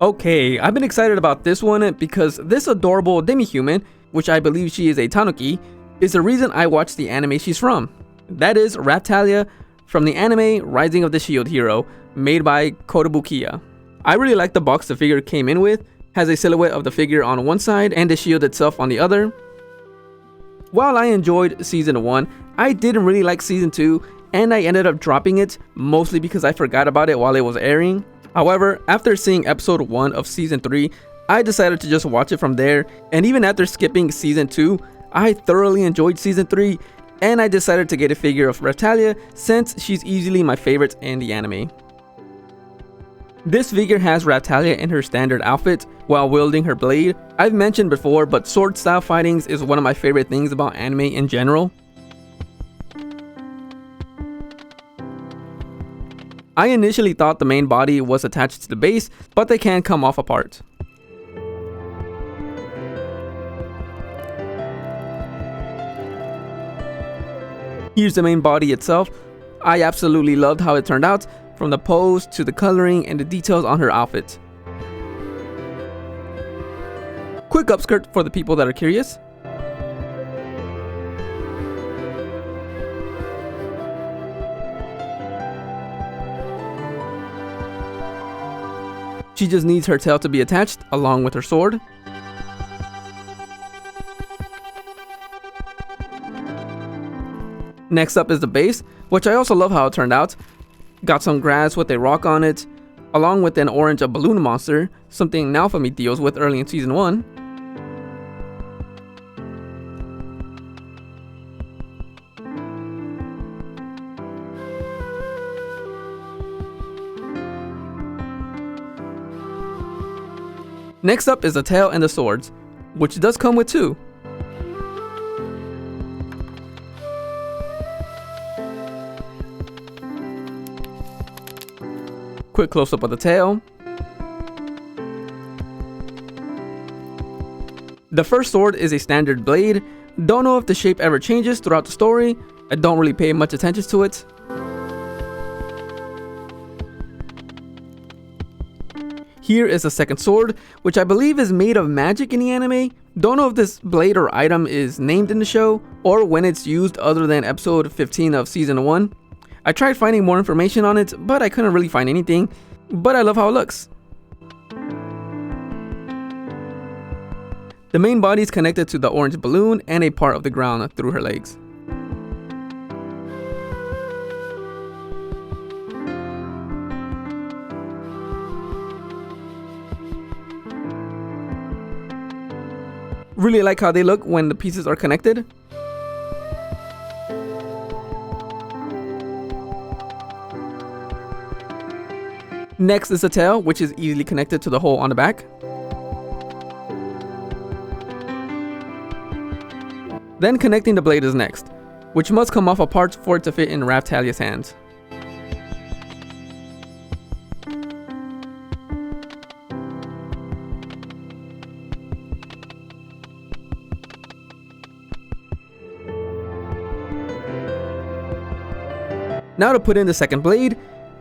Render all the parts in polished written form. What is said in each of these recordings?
Okay, I've been excited about this one because this adorable demi-human, which I believe she is a tanuki, is the reason I watched the anime she's from. That is Raphtailia from the anime Rising of the Shield Hero, made by Kotobukiya. I really like the box the figure came in with, has a silhouette of the figure on one side and the shield itself on the other. While I enjoyed Season 1, I didn't really like Season 2, and I ended up dropping it, mostly because I forgot about it while it was airing. However, after seeing episode 1 of Season 3, I decided to just watch it from there, and even after skipping Season 2, I thoroughly enjoyed Season 3, and I decided to get a figure of Raphtailia since she's easily my favorite in the anime. This figure has Raphtailia in her standard outfit while wielding her blade. I've mentioned before, but sword style fightings is one of my favorite things about anime in general. I initially thought the main body was attached to the base, but they can come off apart. Here's the main body itself. I absolutely loved how it turned out, from the pose to the coloring and the details on her outfit. Quick upskirt for the people that are curious. She just needs her tail to be attached along with her sword. Next up is the base, which I also love how it turned out. Got some grass with a rock on it, along with an orange balloon monster, something Naofumi deals with early in Season 1. Next up is the tail and the swords, which does come with two. Quick close-up of the tail. The first sword is a standard blade. Don't know if the shape ever changes throughout the story. I don't really pay much attention to it. Here is the second sword, which I believe is made of magic in the anime. Don't know if this blade or item is named in the show, or when it's used other than episode 15 of Season 1. I tried finding more information on it, but I couldn't really find anything, but I love how it looks. The main body is connected to the orange balloon and a part of the ground through her legs. Really like how they look when the pieces are connected. Next is the tail, which is easily connected to the hole on the back. Then connecting the blade is next, which must come off apart for it to fit in Raphtalia's hands. Now to put in the second blade,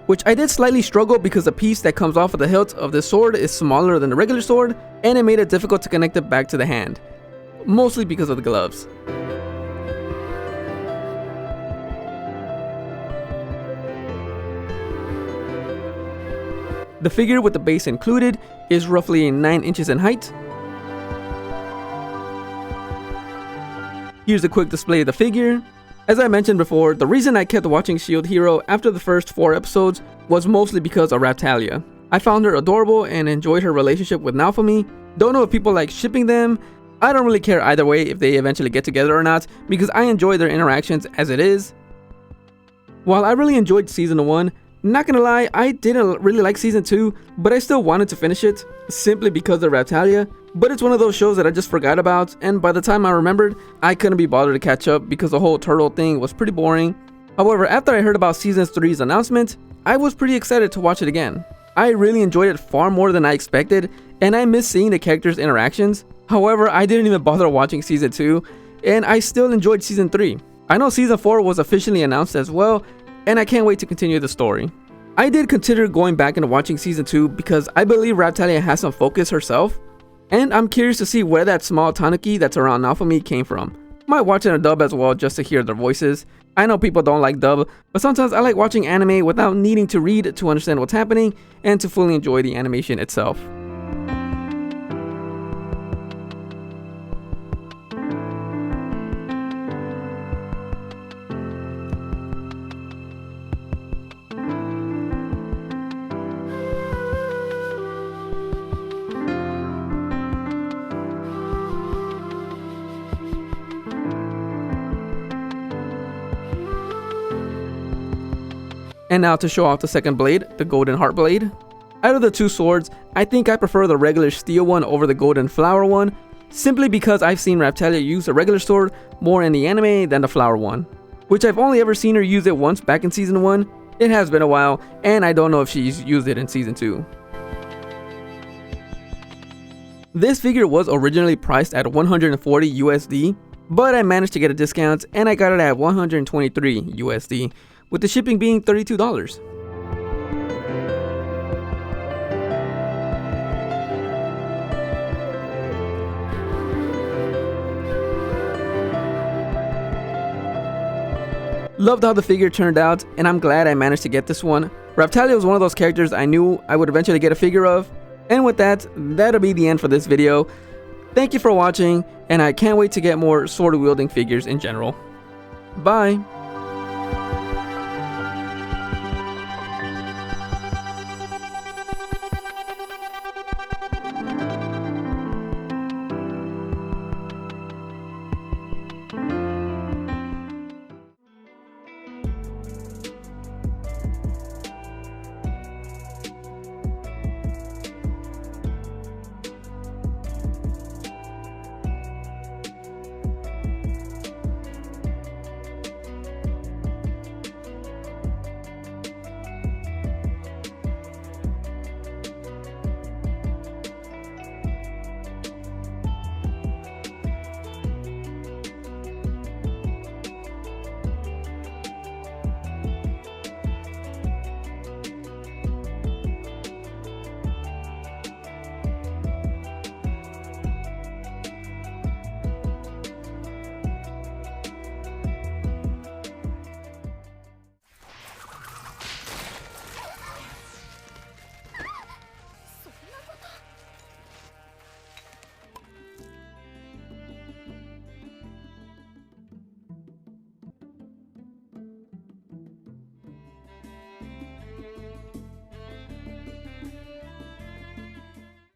which I did slightly struggle because the piece that comes off of the hilt of this sword is smaller than the regular sword, and it made it difficult to connect it back to the hand, mostly because of the gloves. The figure with the base included is roughly 9 inches in height. Here's a quick display of the figure. As I mentioned before, the reason I kept watching Shield Hero after the first 4 episodes was mostly because of Raphtailia. I found her adorable and enjoyed her relationship with Naofumi. Don't know if people like shipping them. I don't really care either way if they eventually get together or not, because I enjoy their interactions as it is. While I really enjoyed Season 1, not gonna lie, I didn't really like Season 2, but I still wanted to finish it, simply because of Raphtailia. But it's one of those shows that I just forgot about, and by the time I remembered, I couldn't be bothered to catch up because the whole turtle thing was pretty boring. However, after I heard about Season 3's announcement, I was pretty excited to watch it again. I really enjoyed it far more than I expected, and I miss seeing the characters' interactions. However, I didn't even bother watching Season 2, and I still enjoyed Season 3. I know Season 4 was officially announced as well, and I can't wait to continue the story. I did consider going back and watching season 2 because I believe Raphtailia has some focus herself, and I'm curious to see where that small tanuki that's around Naofumi came from. Might watch it in a dub as well just to hear their voices. I know people don't like dub, but sometimes I like watching anime without needing to read to understand what's happening and to fully enjoy the animation itself. And now to show off the second blade, the golden heart blade. Out of the two swords, I think I prefer the regular steel one over the golden flower one, simply because I've seen Raphtailia use the regular sword more in the anime than the flower one, which I've only ever seen her use it once back in season 1. It has been a while, and I don't know if she's used it in season 2. This figure was originally priced at 140 USD, but I managed to get a discount and I got it at 123 USD. With the shipping being $32. Loved how the figure turned out, and I'm glad I managed to get this one. Raphtailia was one of those characters I knew I would eventually get a figure of. And with that, that'll be the end for this video. Thank you for watching, and I can't wait to get more sword wielding figures in general. Bye!